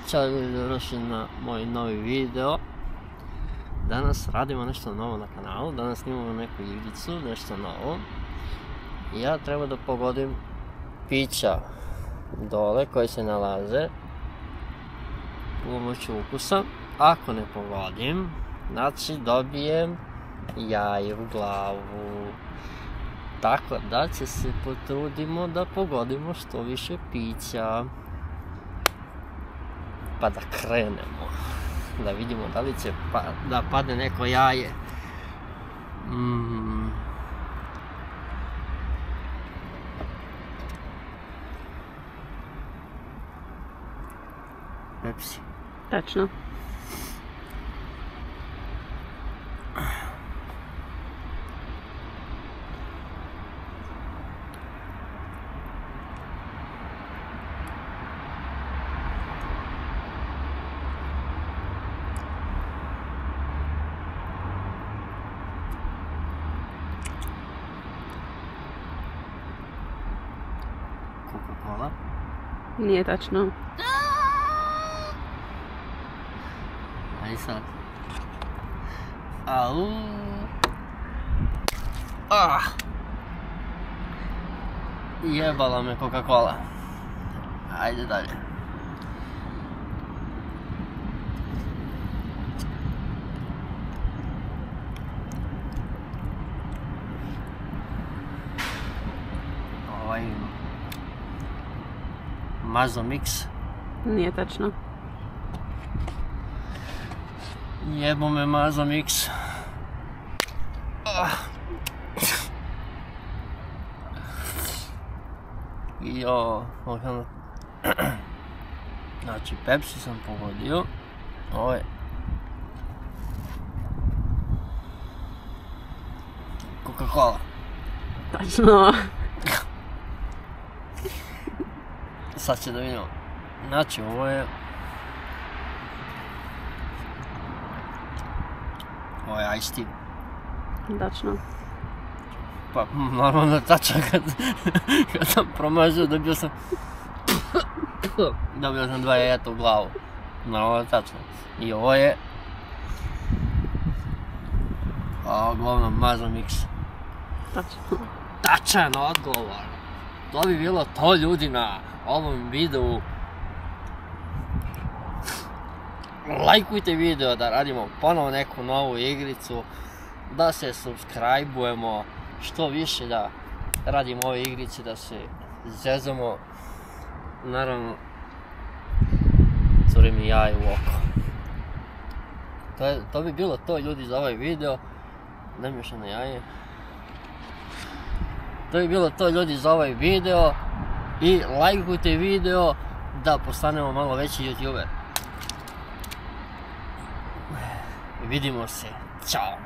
Ćao ljudi, dobrodošli na moj novi video. Danas radimo nešto novo na kanalu, danas snimamo neku igricu, nešto novo. Ja treba da pogodim pića dole koji se nalaze pomoću ukusa. Ako ne pogodim, znači dobijem jaje u glavu. Tako da će se potrudimo da pogodimo što više pića. Pa da krenemo, da vidimo da li će da padne neko jaje. Pepsi. Tačno. Coca-Cola. Nije tačno. Ajde sad. Au. Jebala me Coca-Cola. Ajde dalje. Mazo Mix. Nije tačno. Jebo me Mazo Mix. Jo, znači Pepsi sam pogodio. Ovo je Coca-Cola. Tačno. Sad će da vidimo. Znači ovo je Ice Tea. Tačno. Pa normalno tačan kad sam promažio dobio sam 2 jajeta u glavu. Normalno tačno. I ovo je uglavnom Mazo Mix. Tačno. Tačan odgovor. To bi bilo to ljudi na ovom videu. Lajkujte video da radimo ponovo neku novu igricu, da se subscribe-ujemo što više, da radimo ove igrice, da se zezamo. Naravno, curi mi jaje u oko. To bi bilo to ljudi za ovaj video. Daj mi još jedno jaje. To bi bilo to ljudi za ovaj video. I lajkujte video da postanemo malo veći youtuber. Vidimo se. Ćao.